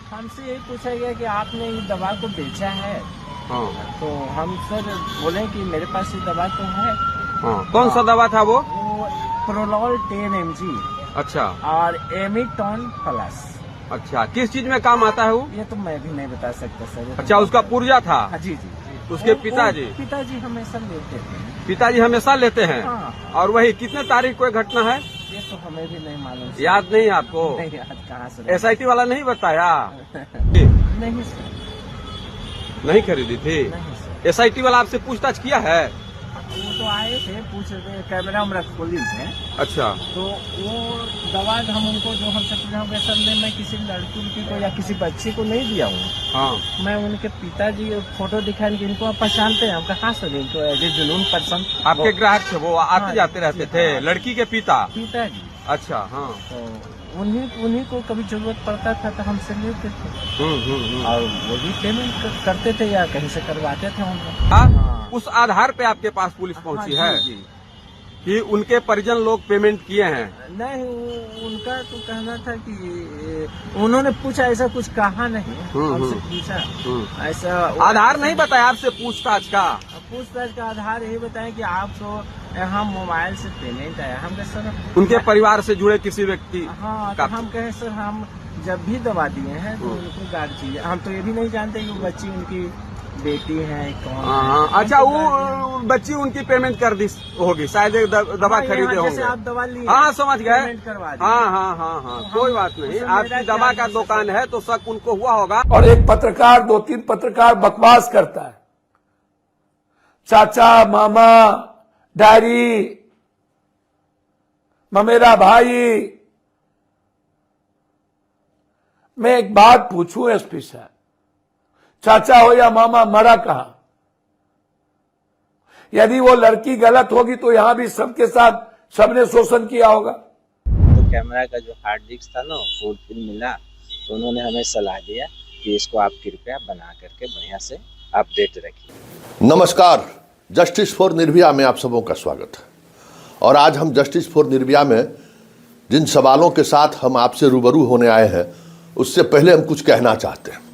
हमसे यही पूछा गया कि आपने ये दवा को बेचा है। हाँ तो हम सर बोले कि मेरे पास ये दवा तो है। हाँ। कौन सा दवा था वो? प्रोलॉल 10 mg अच्छा और एमिटॉन प्लस। अच्छा, किस चीज में काम आता है वो? ये तो मैं भी नहीं बता सकता सर। अच्छा, उसका पुर्जा था? हाँ, जी जी। उसके पिताजी? पिताजी हमेशा लेते हैं। पिताजी हमेशा लेते हैं? हाँ। और वही कितने तारीख को घटना है? ये तो हमें भी नहीं मालूम सर। याद नहीं आपको? नहीं याद कहाँ से। SIT वाला नहीं बताया? नहीं सर। नहीं खरीदी थी? नहीं सर। SIT वाला आपसे पूछताछ किया है? वो तो आए थे, पूछ रहे, कैमरा में खोली थे। अच्छा। तो वो दवा हम उनको जो हमसे पूछा होगा सर ने, मैं किसी लड़की उड़की को या किसी बच्चे को नहीं दिया हूँ। हाँ। मैं उनके पिताजी फोटो दिखाएंगे, इनको आप पहचानते हैं? हम कहा सर इनको एज ए जुनून पर्सन। आपके ग्राहक थे वो, आते जाते रहते थे? हाँ। लड़की के पिताजी? अच्छा हाँ। तो उन्हीं को कभी जरूरत पड़ता था तो हमसे लेते थे। और वो भी पेमेंट करते थे या कहीं से करवाते थे हम। हाँ। उस आधार पे आपके पास पुलिस पहुंची हाँ, है जी। कि उनके परिजन लोग पेमेंट किए हैं? नहीं, उनका तो कहना था कि उन्होंने पूछा, ऐसा कुछ कहा नहीं। हमसे पूछा ऐसा आधार नहीं बताया आपसे पूछताछ का? पूछताछ का आधार यही बताया कि आपको यहाँ मोबाइल से पेमेंट आया। हम कहे सर उनके परिवार से जुड़े किसी व्यक्ति? हाँ, तो हम कहे सर हम जब भी दवा दिए हैं तो उनको गार्ड चाहिए। हम तो ये भी नहीं जानते कि वो बच्ची उनकी बेटी है कौन है। अच्छा, वो बच्ची उनकी पेमेंट कर दी होगी शायद, दवा खरीदे होंगे। आप दवा लिए? हाँ, समझ गए। पेमेंट करवा दी। हाँ, कोई बात नहीं। आपकी दवा का दुकान है तो शक उनको हुआ होगा। और एक पत्रकार, 2-3 पत्रकार बकवास करता है, चाचा, मामा, डैडी, ममेरा भाई। मैं एक बात पूछूं SP साहब, चाचा हो या मामा, मरा कहां? यदि वो लड़की गलत होगी तो यहां भी सबके साथ सबने शोषण किया होगा। तो कैमरा का जो हार्ड डिस्क था ना, वो फिर मिला तो उन्होंने हमें सलाह दिया कि इसको आप कृपया बना करके बढ़िया से अपडेट रखिए। नमस्कार, जस्टिस फॉर निर्भया में आप सबों का स्वागत है। और आज हम जस्टिस फॉर निर्भया में जिन सवालों के साथ हम आपसे रूबरू होने आए हैं, उससे पहले हम कुछ कहना चाहते हैं।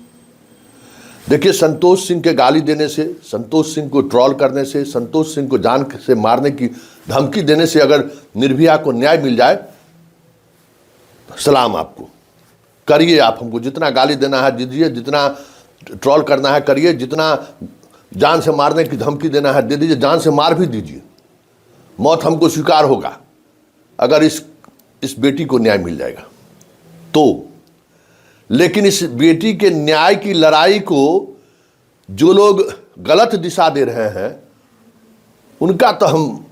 देखिए, संतोष सिंह के गाली देने से, संतोष सिंह को ट्रोल करने से, संतोष सिंह को जान से मारने की धमकी देने से अगर निर्भया को न्याय मिल जाए, सलाम आपको। करिए, आप हमको जितना गाली देना है दीजिए, जितना ट्रोल करना है करिए, जितना जान से मारने की धमकी देना है दे दीजिए, जान से मार भी दीजिए। मौत हमको स्वीकार होगा अगर इस बेटी को न्याय मिल जाएगा तो। लेकिन इस बेटी के न्याय की लड़ाई को जो लोग गलत दिशा दे रहे हैं, उनका तो हम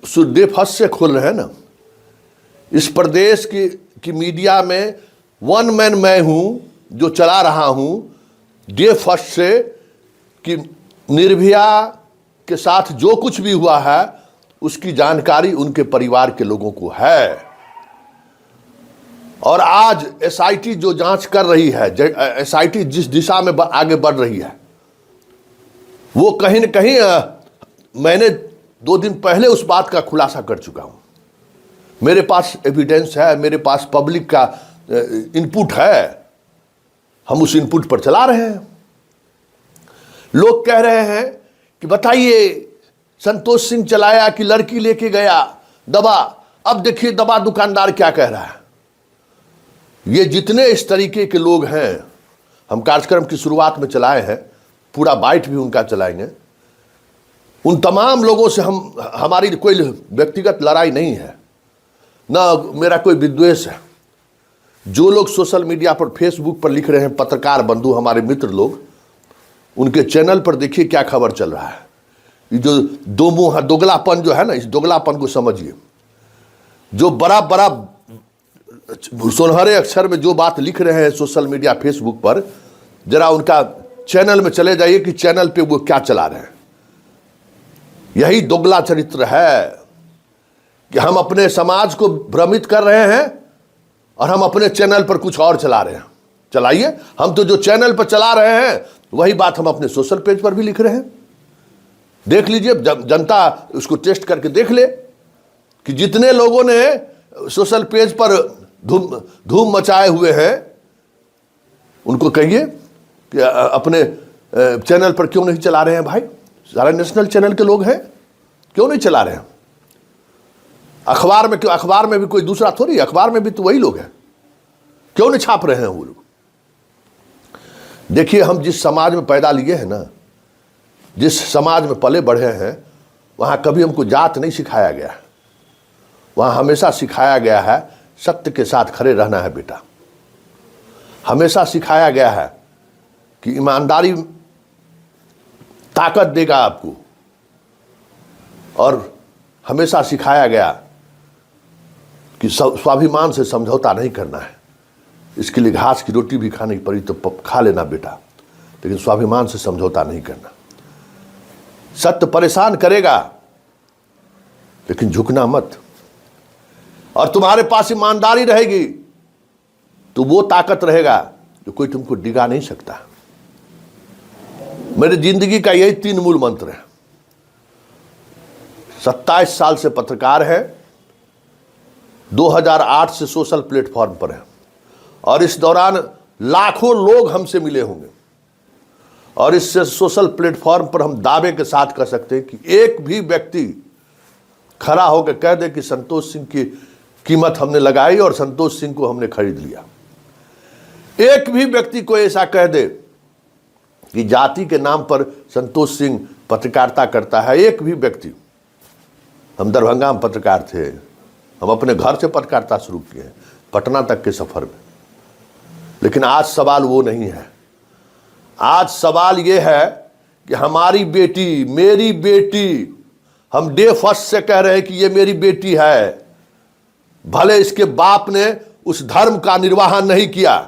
सुद्दे फंस से खोल रहे हैं ना। इस प्रदेश की मीडिया में वन मैन मैं हूं, जो चला रहा हूं डे फर्स्ट से, कि निर्भया के साथ जो कुछ भी हुआ है उसकी जानकारी उनके परिवार के लोगों को है। और आज SIT जो जांच कर रही है, SIT जिस दिशा में आगे बढ़ रही है, वो कहीं न कहीं मैंने 2 दिन पहले उस बात का खुलासा कर चुका हूं। मेरे पास एविडेंस है, मेरे पास पब्लिक का इनपुट है, हम उस इनपुट पर चला रहे हैं। लोग कह रहे हैं कि बताइए, संतोष सिंह चलाया कि लड़की लेके गया दवा? अब देखिए दवा दुकानदार क्या कह रहा है। ये जितने इस तरीके के लोग हैं, हम कार्यक्रम की शुरुआत में चलाए हैं, पूरा बाइट भी उनका चलाएंगे। उन तमाम लोगों से हमारी कोई व्यक्तिगत लड़ाई नहीं है, ना मेरा कोई विद्वेष है। जो लोग सोशल मीडिया पर, फेसबुक पर लिख रहे हैं, पत्रकार बंधु, हमारे मित्र लोग, उनके चैनल पर देखिए क्या खबर चल रहा है। ये जो दो मुंह दोगलापन जो है ना, इस दोगलापन को समझिए। जो बड़ा सुनहरे अक्षर में जो बात लिख रहे हैं सोशल मीडिया, फेसबुक पर, जरा उनका चैनल में चले जाइए कि चैनल पे वो क्या चला रहे हैं। यही दोगला चरित्र है कि हम अपने समाज को भ्रमित कर रहे हैं और हम अपने चैनल पर कुछ और चला रहे हैं। चलाइए, हम तो जो चैनल पर चला रहे हैं वही बात हम अपने सोशल पेज पर भी लिख रहे हैं। देख लीजिए, जनता उसको टेस्ट करके देख ले कि जितने लोगों ने सोशल पेज पर धूम मचाए हुए हैं, उनको कहिए कि अपने चैनल पर क्यों नहीं चला रहे हैं भाई, सारे नेशनल चैनल के लोग हैं, क्यों नहीं चला रहे हैं? अखबार में क्यों, अखबार में भी कोई दूसरा थोड़ी, अखबार में भी तो वही लोग हैं, क्यों नहीं छाप रहे हैं वो लोग? देखिए, हम जिस समाज में पैदा लिए हैं ना, जिस समाज में पले बढ़े हैं, वहां कभी हमको जात नहीं सिखाया गया है। वहां हमेशा सिखाया गया है सत्य के साथ खड़े रहना है बेटा। हमेशा सिखाया गया है कि ईमानदारी ताकत देगा आपको, और हमेशा सिखाया गया कि स्वाभिमान से समझौता नहीं करना है। इसके लिए घास की रोटी भी खानी पड़ी तो खा लेना बेटा, लेकिन स्वाभिमान से समझौता नहीं करना। सत्य परेशान करेगा, लेकिन झुकना मत। और तुम्हारे पास ईमानदारी रहेगी तो वो ताकत रहेगा जो कोई तुमको डिगा नहीं सकता। मेरी जिंदगी का यही 3 मूल मंत्र है। 27 साल से पत्रकार है, 2008 से सोशल प्लेटफॉर्म पर है, और इस दौरान लाखों लोग हमसे मिले होंगे। और इस सोशल प्लेटफॉर्म पर हम दावे के साथ कह सकते हैं कि एक भी व्यक्ति खड़ा होकर कह दे कि संतोष सिंह की कीमत हमने लगाई और संतोष सिंह को हमने खरीद लिया। एक भी व्यक्ति को ऐसा कह दे कि जाति के नाम पर संतोष सिंह पत्रकारिता करता है, एक भी व्यक्ति। हम दरभंगा में पत्रकार थे, हम अपने घर से पत्रकारिता शुरू किए, पटना तक के सफर में। लेकिन आज सवाल वो नहीं है। आज सवाल ये है कि हमारी बेटी, मेरी बेटी, हम डे फर्स्ट से कह रहे हैं कि ये मेरी बेटी है। भले इसके बाप ने उस धर्म का निर्वाहन नहीं किया,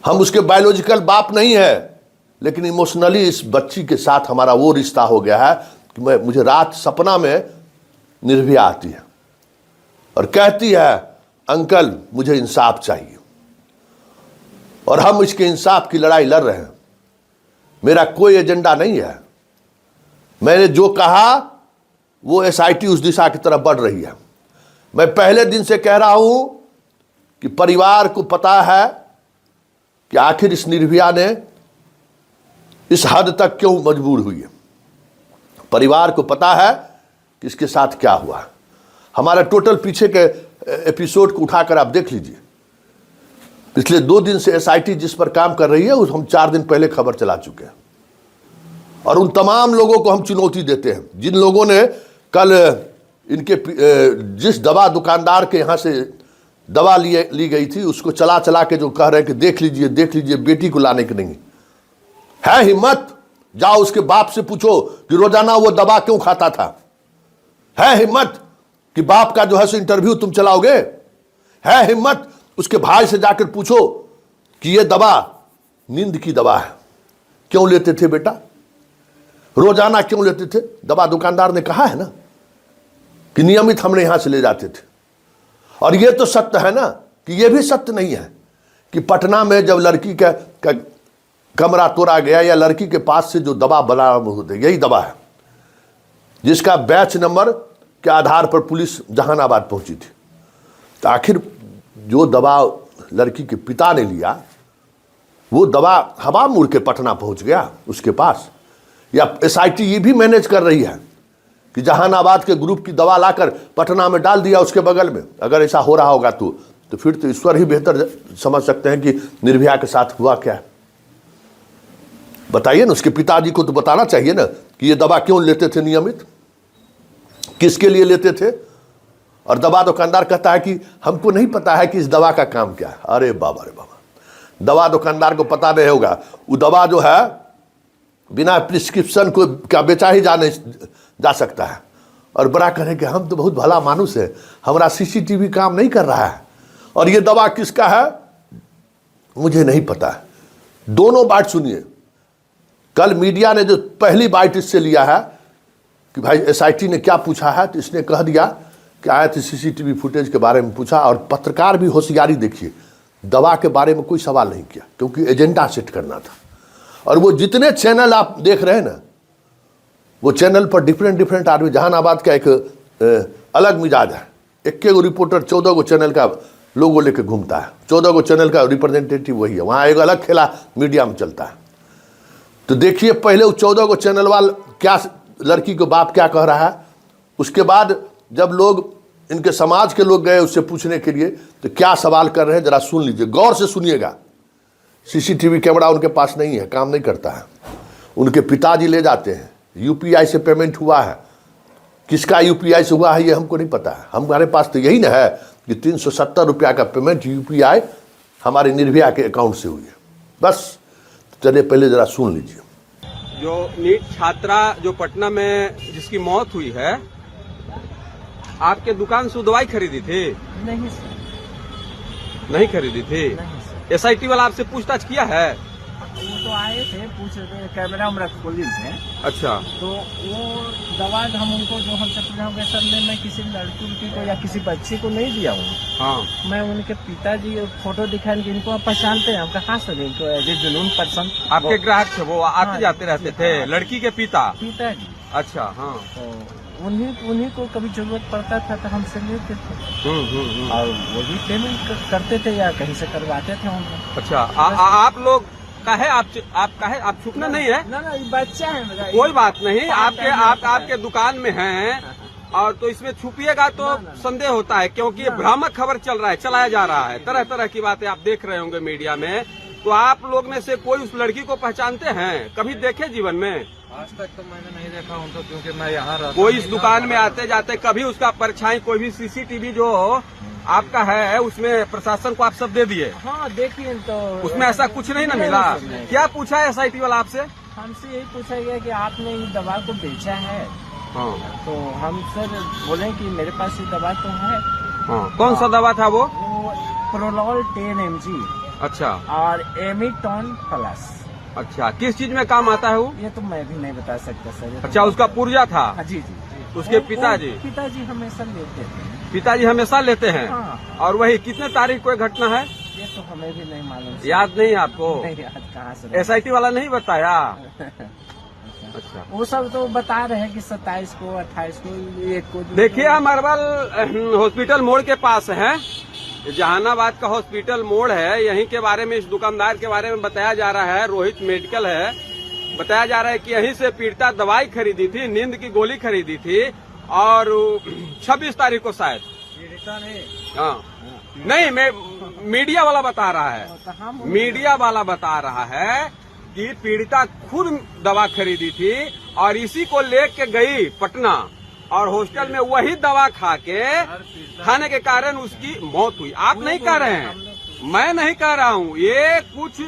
हम उसके बायोलॉजिकल बाप नहीं है, लेकिन इमोशनली इस बच्ची के साथ हमारा वो रिश्ता हो गया है कि मुझे रात सपना में निर्भया आती है और कहती है, अंकल मुझे इंसाफ चाहिए। और हम इसके इंसाफ की लड़ाई लड़ रहे हैं। मेरा कोई एजेंडा नहीं है। मैंने जो कहा वो एसआईटी उस दिशा की तरफ बढ़ रही है। मैं पहले दिन से कह रहा हूं कि परिवार को पता है कि आखिर इस निर्भया ने इस हद तक क्यों मजबूर हुई है। परिवार को पता है कि इसके साथ क्या हुआ है। हमारा टोटल पीछे के एपिसोड को उठाकर आप देख लीजिए। पिछले 2 दिन से एसआईटी जिस पर काम कर रही है उस हम 4 दिन पहले खबर चला चुके हैं। और उन तमाम लोगों को हम चुनौती देते हैं जिन लोगों ने कल इनके जिस दवा दुकानदार के यहाँ से दवा ली गई थी उसको चला चला के जो कह रहे हैं कि देख लीजिए बेटी को लाने की नहीं है हिम्मत। जाओ उसके बाप से पूछो कि रोजाना वो दवा क्यों खाता था। है हिम्मत कि बाप का जो है सो इंटरव्यू तुम चलाओगे। है हिम्मत उसके भाई से जाकर पूछो कि ये दवा नींद की दवा है, क्यों लेते थे बेटा, रोजाना क्यों लेते थे। दवा दुकानदार ने कहा है ना कि नियमित हमने यहां से ले जाते थे। और ये तो सत्य है ना कि ये भी सत्य नहीं है कि पटना में जब लड़की का कमरा तोड़ा गया या लड़की के पास से जो दवा बरामद होते, यही दवा है जिसका बैच नंबर के आधार पर पुलिस जहानाबाद पहुंची थी। तो आखिर जो दवा लड़की के पिता ने लिया वो दवा हवा मुड़ के पटना पहुंच गया उसके पास, या एसआईटी ये भी मैनेज कर रही है कि जहानाबाद के ग्रुप की दवा लाकर पटना में डाल दिया उसके बगल में। अगर ऐसा हो रहा होगा तो फिर तो ईश्वर ही बेहतर समझ सकते हैं कि निर्भया के साथ हुआ क्या है। बताइए ना, उसके पिताजी को तो बताना चाहिए ना कि ये दवा क्यों लेते थे नियमित, किसके लिए लेते थे। और दवा दुकानदार कहता है कि हमको नहीं पता है कि इस दवा का काम क्या है। अरे बाबा रे बाबा, दवा दुकानदार को पता नहीं होगा। वो दवा जो है बिना प्रिस्क्रिप्शन को क्या बेचा ही जा सकता है। और बड़ा कहें कि हम तो बहुत भला मानुस है, हमारा सीसीटीवी काम नहीं कर रहा है। और ये दवा किसका है मुझे नहीं पता है। दोनों बात सुनिए। कल मीडिया ने जो पहली बाइट इससे लिया है कि भाई एसआईटी ने क्या पूछा है, तो इसने कह दिया कि आए थे सीसीटीवी फुटेज के बारे में पूछा। और पत्रकार भी होशियारी देखिए, दवा के बारे में कोई सवाल नहीं किया क्योंकि एजेंडा सेट करना था। और वो जितने चैनल आप देख रहे हैं ना, वो चैनल पर डिफरेंट आदमी, जहानाबाद का एक अलग मिजाज है। 21 रिपोर्टर 14 चैनल का लोगों लेके घूमता है। 14 को चैनल का रिप्रेजेंटेटिव वही है, वहाँ एक अलग खेला मीडिया में चलता है। तो देखिए पहले वो 14 को चैनल वाला क्या, लड़की को बाप क्या कह रहा है, उसके बाद जब लोग इनके समाज के लोग गए उससे पूछने के लिए तो क्या सवाल कर रहे हैं जरा सुन लीजिए, गौर से सुनिएगा। सीसीटीवी कैमरा उनके पास नहीं है, काम नहीं करता है। उनके पिताजी ले जाते हैं, यूपीआई से पेमेंट हुआ है, किसका यूपीआई से हुआ है ये हमको नहीं पता है। हमारे पास तो यही ना है कि 370 रुपया का पेमेंट यूपीआई हमारे निर्भया के अकाउंट से हुई है, बस। चलिए पहले जरा सुन लीजिए। जो नीट छात्रा जो पटना में जिसकी मौत हुई है, आपके दुकान से दवाई खरीदी थी? नहीं सर, नहीं खरीदी थी। नहीं सर। एसआईटी वाला आपसे पूछताछ किया है? वो तो आए थे, पूछ रहे थे, कैमरा में खोली थे। अच्छा, तो वो दवा हम उनको जो हमसे पूछा होंगे सर, मैं किसी लड़की को या किसी बच्ची को नहीं दिया हूँ। हाँ। मैं उनके पिताजी फोटो दिखाने के, इनको आप पहचानते हैं? हम कहा सर इनको एज ए जुनून पर्सन। आपके ग्राहक थे वो, आते हाँ, जाते रहते थे? हाँ। लड़की के पिताजी। अच्छा, हाँ। तो उन्हीं को कभी जरूरत पड़ता था तो हमसे लेते थे, और वो भी पेमेंट करते थे या कहीं से करवाते थे उनको। अच्छा, आप लोग का है, आप छुपना नहीं है? ना ये बच्चा है मेरा। कोई बात नहीं, आपके दुकान में हैं, और तो इसमें छुपिएगा तो संदेह होता है, क्योंकि भ्रामक खबर चल रहा है, चलाया जा रहा है, तरह तरह की बातें आप देख रहे होंगे मीडिया में। तो आप लोग में से कोई उस लड़की को पहचानते हैं? कभी देखे जीवन में? आज तक तो मैंने नहीं देखा उनको, क्योंकि मैं यहाँ रहता। कोई इस दुकान में आते जाते कभी उसका परछाई, कोई भी सीसीटीवी जो आपका है उसमें प्रशासन को आप सब दे दिए? हाँ देखिए, तो उसमें ऐसा कुछ नहीं ना मिला? क्या पूछा है एसआईटी वाला आपसे? हमसे यही पूछा गया कि आपने इस दवा को बेचा है। हाँ। तो हम सर बोले कि मेरे पास ये दवा तो है। हाँ। कौन सा दवा था वो? प्रोलॉल 10 mg। अच्छा। और एमिटॉन प्लस। अच्छा, किस चीज में काम आता है वो? ये तो मैं भी नहीं बता सकता सर। अच्छा, उसका पुर्जा था? हाँ, जी जी। उसके पिताजी? पिताजी हमेशा लेते हैं। पिताजी हमेशा लेते हैं? हाँ। और वही कितने तारीख को घटना है? ये तो हमें भी नहीं मालूम। याद नहीं आपको? नहीं याद, कहाँ से? एसआईटी वाला नहीं बताया? अच्छा, वो सब तो बता रहे हैं कि 27 को 28 को 1 को। देखिए, हम अरवल हॉस्पिटल मोड़ के पास हैं, जहानाबाद का हॉस्पिटल मोड़ है, यहीं के बारे में, इस दुकानदार के बारे में बताया जा रहा है। रोहित मेडिकल है। बताया जा रहा है कि यहीं से पीड़िता दवाई खरीदी थी, नींद की गोली खरीदी थी, और 26 तारीख को शायद। हाँ, नहीं, मैं मीडिया वाला बता रहा है, मीडिया वाला बता रहा है कि पीड़िता खुद दवा खरीदी थी और इसी को लेके गई पटना, और हॉस्टल में वही दवा खाने के कारण उसकी मौत हुई। आप नहीं कह रहे हैं, मैं नहीं कह रहा हूँ, ये कुछ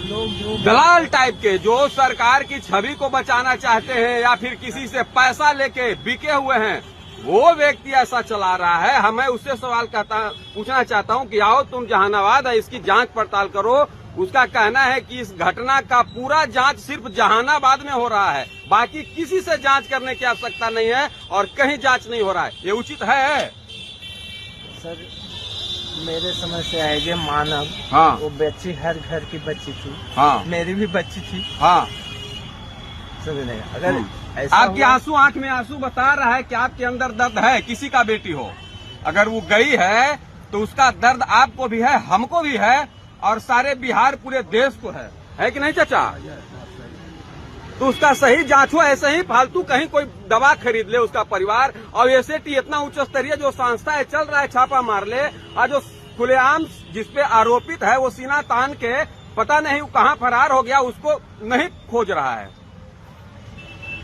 लोग जो दलाल टाइप के, जो सरकार की छवि को बचाना चाहते हैं या फिर किसी से पैसा लेके बिके हुए हैं, वो व्यक्ति ऐसा चला रहा है। हमें उससे सवाल पूछना चाहता हूँ कि आओ तुम जहानाबाद है, इसकी जांच पड़ताल करो। उसका कहना है कि इस घटना का पूरा जांच सिर्फ जहानाबाद में हो रहा है, बाकी किसी से जांच करने की आवश्यकता नहीं है और कहीं जांच नहीं हो रहा है। ये उचित है? सर मेरे समझ से एज ए मानव, हाँ, वो बच्ची हर घर की बच्ची थी। हाँ, मेरी भी बच्ची थी। हाँ, समझे? अगर ऐसा आपके आंसू, आंख में आंसू बता रहा है कि आपके अंदर दर्द है, किसी का बेटी हो, अगर वो गई है तो उसका दर्द आपको भी है, हमको भी है, और सारे बिहार पूरे देश को है कि नहीं चाचा? तो उसका सही जांच हो। ऐसे ही फालतू कहीं कोई दवा खरीद ले उसका परिवार, और एसआईटी इतना उच्च स्तरीय जो संस्था है चल रहा है, छापा मार ले, और जो खुलेआम जिसपे आरोपित है वो सीना तान के पता नहीं कहाँ फरार हो गया, उसको नहीं खोज रहा है।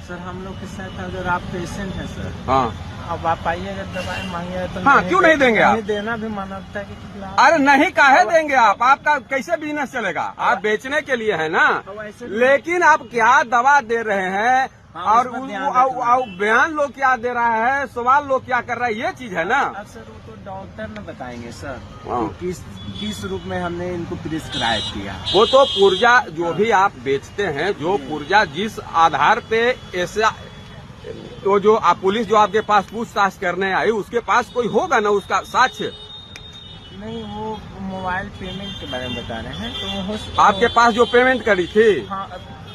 सर हम लोग के साथ अगर आप पेशेंट हैं सर, हाँ, अब आप आइएगा, दवाई मांगिएगा तो हाँ, क्यों नहीं देंगे आप? देना भी मानवता के खिलाफ। अरे नहीं, काहे देंगे आप? आपका कैसे बिजनेस चलेगा? आप बेचने के लिए है ना, लेकिन आप क्या दवा दे रहे हैं, और बयान लोग क्या दे रहा है, सवाल लोग क्या कर रहा है, ये चीज है ना। अब सर वो तो डॉक्टर न बताएंगे सर कि किस रूप में हमने इनको प्रिस्क्राइब किया। वो तो पुर्जा जो भी आप बेचते हैं, जो पुर्जा जिस आधार पे ऐसा, तो जो पुलिस जो आपके पास पूछताछ करने आई, उसके पास कोई होगा ना उसका साक्ष्य? नहीं, वो मोबाइल पेमेंट के बारे में बता रहे हैं। तो आपके पास जो पेमेंट करी थी, हाँ,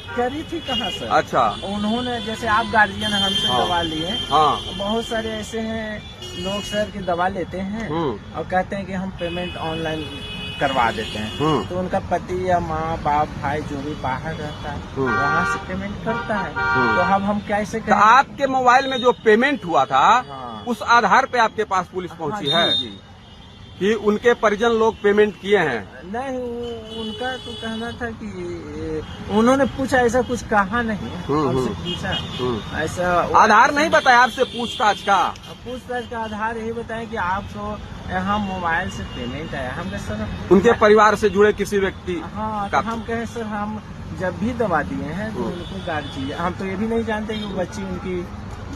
करी थी कहाँ सर। अच्छा। उन्होंने जैसे आप गार्जियन हमसे हाँ। दवा लिए, हाँ। बहुत सारे ऐसे हैं लोग सर की दवा लेते हैं और कहते हैं कि हम पेमेंट ऑनलाइन करवा देते हैं, तो उनका पति या माँ बाप भाई जो भी बाहर रहता है वहाँ से पेमेंट करता है, तो अब हम कैसे तो करें। आपके मोबाइल में जो पेमेंट हुआ था, हाँ। उस आधार पे आपके पास पुलिस पहुंची हाँ, है जी, जी। कि उनके परिजन लोग पेमेंट किए हैं? नहीं, उनका तो कहना था कि उन्होंने पूछा, ऐसा कुछ कहा नहीं, हमसे पूछा ऐसा आधार नहीं बताया आपसे पूछताछ का? पूछताछ का आधार यही बताया कि आपको यहाँ मोबाइल से पेमेंट आया। हम कहे सर उनके परिवार से जुड़े किसी व्यक्ति हाँ, तो हम कहे सर हम जब भी दवा दिए हैं तो उनको गार्जियन, हम तो ये भी नहीं जानते कि वो बच्ची उनकी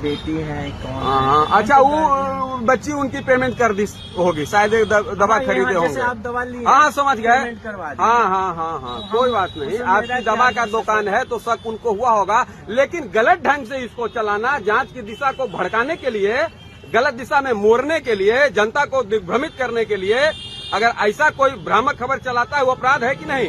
बेटी है कौन है। अच्छा, वो बच्ची उनकी पेमेंट कर दी होगी शायद, दवा खरीदे होंगे। जैसे आप दवा लिए, हाँ समझ गए। पेमेंट करवा दी। हाँ, कोई बात नहीं। आपकी दवा का दुकान है तो शक उनको हुआ होगा, लेकिन गलत ढंग से इसको चलाना, जांच की दिशा को भड़काने के लिए, गलत दिशा में मोड़ने के लिए, जनता को दिग्भ्रमित करने के लिए, अगर ऐसा कोई भ्रामक खबर चलाता है वो अपराध है कि नहीं?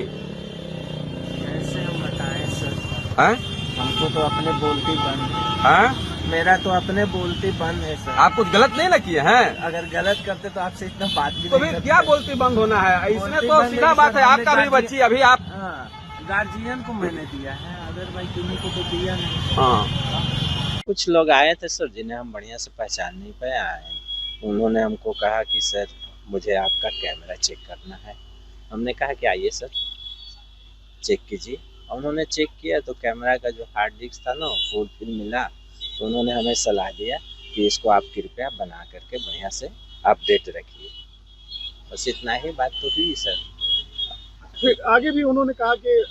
कैसे हम बताएं सर, है? हमको तो अपने बोलती बंद है? मेरा तो अपने बोलती बंद है सर। आप कुछ गलत नहीं ना किए हैं? अगर गलत करते तो आपसे इतना बात भी तो नहीं फिर करते। क्या बोलती बंद होना है? इसमें बोलती तो बंद सीधा है बात सर, है, हमने आपका भी गार्जियन- बच्ची अभी आप। हाँ, गार्जियन को मैंने दिया है, अगर भाई किन्हीं को तो दिया नहीं। हाँ। कुछ लोग आए थे सर जिन्हें हम बढ़िया से पहचान नहीं पाए आए। उन्होंने हमको कहा कि सर मुझे आपका कैमरा चेक करना है। हमने कहा कि आइए सर चेक कीजिए। उन्होंने चेक किया तो कैमरा का जो हार्ड डिस्क था ना फुल मिला, तो उन्होंने हमें सलाह दिया कि इसको आप कृपया बना करके बढ़िया से अपडेट रखिए। बस इतना ही बात तो हुई सर। फिर आगे भी उन्होंने कहा कि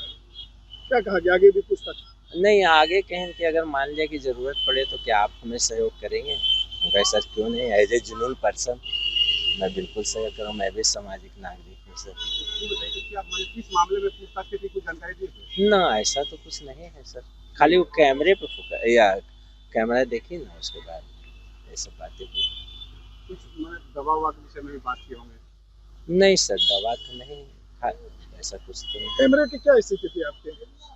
क्या कहा कि आगे भी पूछताछ? नहीं, आगे कहें कि अगर मान लिया कि ज़रूरत पड़े तो क्या आप हमें सहयोग करेंगे? मैं सर क्यों नहीं, एज ए जुनून पर्सन मैं बिल्कुल सहयोग करूँ, मैं भी सामाजिक नागरिक हूँ सर। किस मामले में पूछताछ की कुछ जानकारी दी? ना ऐसा तो कुछ नहीं है सर, खाली वो कैमरे पे फोकस या कैमरा देखी ना उसके बाद ये सब बातें हुई। कुछ दवा ववा के विषय में भी बात की होंगे? नहीं सर, दवा तो नहीं, ऐसा कुछ तो नहीं। कैमरे की क्या स्थिति थी आपके?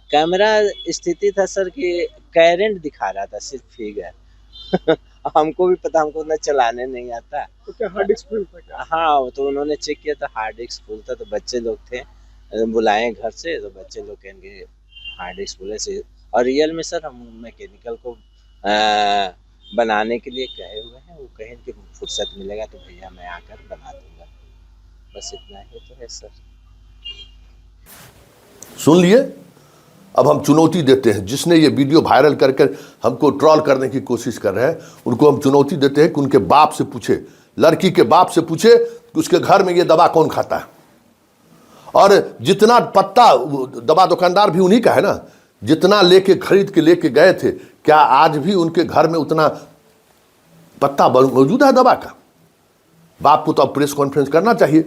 कैमरा स्थिति था सर कि करंट दिखा रहा था, सिर्फ फिगर हमको भी पता, हमको ना चलाने नहीं आता। तो क्या हार्ड डिस्क फुल था क्या? हाँ, तो उन्होंने चेक किया था हार्ड डिस्क फुल था, तो बच्चे लोग थे बुलाए घर से, तो बच्चे लोग कहेंगे हार्ड डिस्क फुल है। और रियल में सर हम मैकेनिकल को बनाने के लिए कहे हुए हैं, वो कहें कि फुर्सत मिलेगा तो भैया मैं आकर बना दूंगा। बस इतना ही तो है सर। सुन लिए। अब हम चुनौती देते हैं, जिसने ये वीडियो वायरल करके हमको ट्रोल करने की कोशिश कर रहे हैं, उनको हम चुनौती देते हैं कि उनके बाप से पूछे, लड़की के बाप से पूछे कि उसके घर में ये दवा कौन खाता है। और जितना पत्ता, दवा दुकानदार भी उन्हीं का है ना, जितना लेके खरीद के लेके गए थे, क्या आज भी उनके घर में उतना पत्ता मौजूद है दवा का? बाप को तो अब प्रेस कॉन्फ्रेंस करना चाहिए।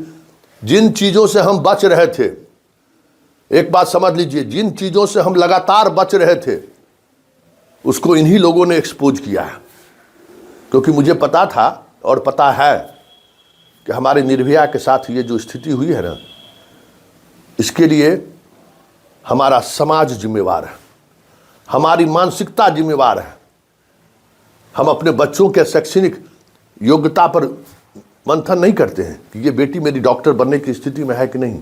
जिन चीजों से हम बच रहे थे, एक बात समझ लीजिए, जिन चीजों से हम लगातार बच रहे थे उसको इन्हीं लोगों ने एक्सपोज किया है। क्योंकि मुझे पता था और पता है कि हमारे निर्भया के साथ ये जो स्थिति हुई है ना, इसके लिए हमारा समाज जिम्मेवार है, हमारी मानसिकता जिम्मेवार है। हम अपने बच्चों के शैक्षणिक योग्यता पर मंथन नहीं करते हैं कि ये बेटी मेरी डॉक्टर बनने की स्थिति में है कि नहीं,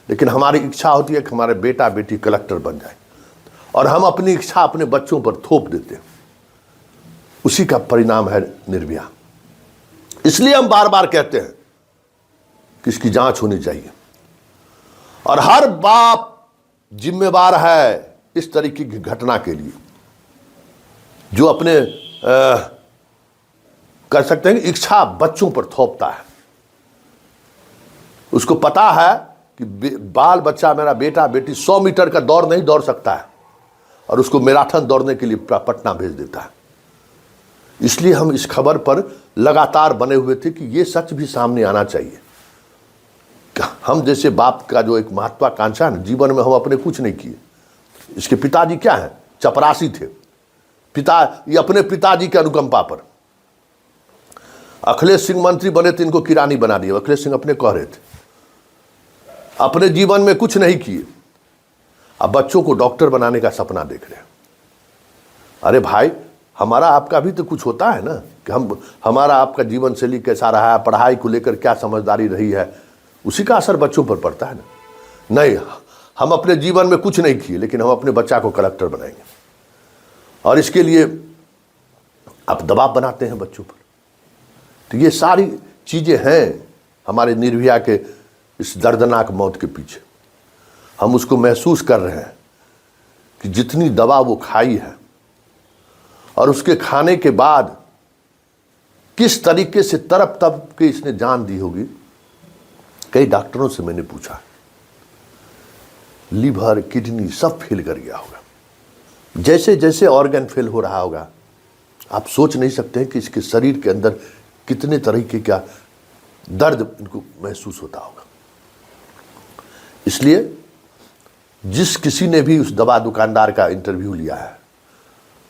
लेकिन हमारी इच्छा होती है कि हमारे बेटा बेटी कलेक्टर बन जाए, और हम अपनी इच्छा अपने बच्चों पर थोप देते हैं। उसी का परिणाम है निर्भया। इसलिए हम बार बार कहते हैं कि इसकी जांच होनी चाहिए, और हर बाप जिम्मेवार है इस तरीके की घटना के लिए, जो अपने कर सकते हैं कि इच्छा बच्चों पर थोपता है। उसको पता है कि बाल बच्चा, मेरा बेटा बेटी 100 मीटर का दौड़ नहीं दौड़ सकता है, और उसको मैराथन दौड़ने के लिए पटना भेज देता है। इसलिए हम इस खबर पर लगातार बने हुए थे कि ये सच भी सामने आना चाहिए। हम जैसे बाप का जो एक महत्वाकांक्षा है, जीवन में हम अपने कुछ नहीं किए। इसके पिताजी क्या हैं? चपरासी थे। ये अपने पिताजी के अनुकंपा पर अखिलेश सिंह मंत्री बने तो इनको किरानी बना दिया। अखिलेश सिंह अपने कह रहे थे, अपने जीवन में कुछ नहीं किए। अब बच्चों को डॉक्टर बनाने का सपना देख रहे हैं। अरे भाई, हमारा आपका भी तो कुछ होता है ना, कि हमारा आपका जीवन शैली कैसा रहा है, पढ़ाई को लेकर क्या समझदारी रही है, उसी का असर बच्चों पर पड़ता है ना। नहीं, हम अपने जीवन में कुछ नहीं किए, लेकिन हम अपने बच्चा को कलेक्टर बनाएंगे, और इसके लिए आप दबाव बनाते हैं बच्चों पर। तो ये सारी चीजें हैं हमारे निर्भया के इस दर्दनाक मौत के पीछे। हम उसको महसूस कर रहे हैं कि जितनी दवा वो खाई है, और उसके खाने के बाद किस तरीके से तड़प तड़प के इसने जान दी होगी। कई डॉक्टरों से मैंने पूछा, लीवर, किडनी सब फेल कर गया होगा। जैसे जैसे ऑर्गन फेल हो रहा होगा, आप सोच नहीं सकते हैं कि इसके शरीर के अंदर कितने तरीके का दर्द इनको महसूस होता होगा। इसलिए जिस किसी ने भी उस दवा दुकानदार का इंटरव्यू लिया है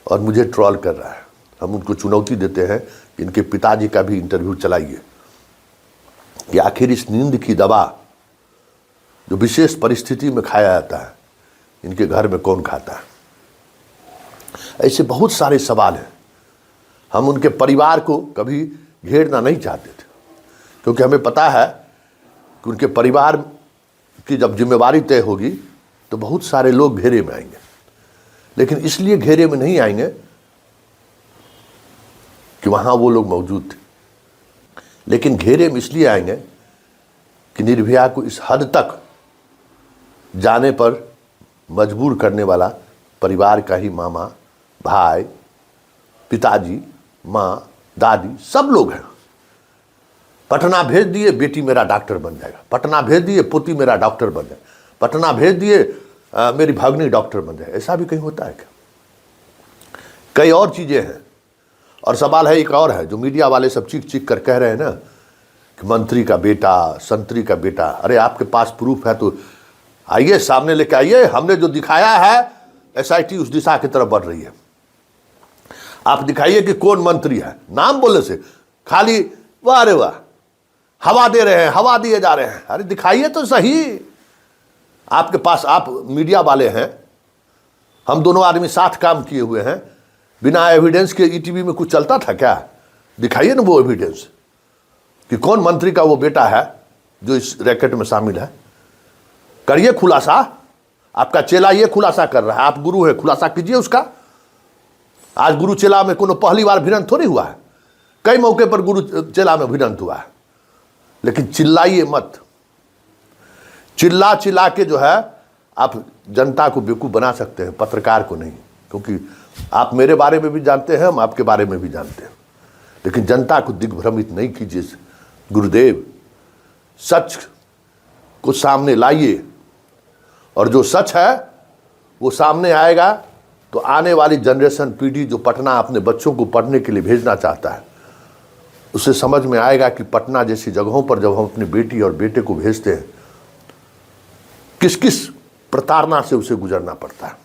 और मुझे ट्रोल कर रहा है, हम उनको चुनौती देते हैं कि इनके पिताजी का भी इंटरव्यू चलाइए कि आखिर इस नींद की दवा जो विशेष परिस्थिति में खाया जाता है, इनके घर में कौन खाता है। ऐसे बहुत सारे सवाल हैं। हम उनके परिवार को कभी घेरना नहीं चाहते थे, क्योंकि हमें पता है कि उनके परिवार की जब जिम्मेवारी तय होगी तो बहुत सारे लोग घेरे में आएंगे। लेकिन इसलिए घेरे में नहीं आएंगे कि वहां वो लोग मौजूद थे, लेकिन घेरे में इसलिए आएंगे कि निर्भया को इस हद तक जाने पर मजबूर करने वाला परिवार का ही मामा, भाई, पिताजी, माँ, दादी सब लोग हैं। पटना भेज दिए, बेटी मेरा डॉक्टर बन जाएगा। पटना भेज दिए, पोती मेरा डॉक्टर बन जाए। पटना भेज दिए, मेरी भगनी डॉक्टर बन जाए। ऐसा भी कहीं होता है क्या? कई और चीजें हैं। और सवाल है एक और है, जो मीडिया वाले सब चीख चीख कर कह रहे हैं ना कि मंत्री का बेटा, संतरी का बेटा। अरे आपके पास प्रूफ है तो आइए, सामने लेके आइए। हमने जो दिखाया है, एसआईटी उस दिशा की तरफ बढ़ रही है। आप दिखाइए कि कौन मंत्री है। नाम बोलने से खाली वाह रे वाह, हवा दे रहे हैं, हवा दिए जा रहे हैं। अरे दिखाइए तो सही। आपके पास, आप मीडिया वाले हैं, हम दोनों आदमी साथ काम किए हुए हैं। बिना एविडेंस के ईटीवी में कुछ चलता था क्या? दिखाइए ना वो एविडेंस कि कौन मंत्री का वो बेटा है जो इस रैकेट में शामिल है। करिए खुलासा। आपका चेला ये खुलासा कर रहा है, आप गुरु हैं, खुलासा कीजिए उसका। आज गुरु चेला में कोनो पहली बार भिड़ंत थोड़ी हुआ है, कई मौके पर गुरु चेला में भिड़ंत हुआ है। लेकिन चिल्लाइए मत। चिल्ला चिल्ला के जो है आप जनता को बेवकूफ बना सकते हैं, पत्रकार को नहीं। क्योंकि आप मेरे बारे में भी जानते हैं, हम आपके बारे में भी जानते हैं, लेकिन जनता को दिग्भ्रमित नहीं कीजिए। गुरुदेव, सच को सामने लाइए, और जो सच है वो सामने आएगा तो आने वाली जनरेशन, पीढ़ी जो पटना अपने बच्चों को पढ़ने के लिए भेजना चाहता है, उसे समझ में आएगा कि पटना जैसी जगहों पर जब हम अपनी बेटी और बेटे को भेजते हैं, किस किस प्रताड़ना से उसे गुजरना पड़ता है।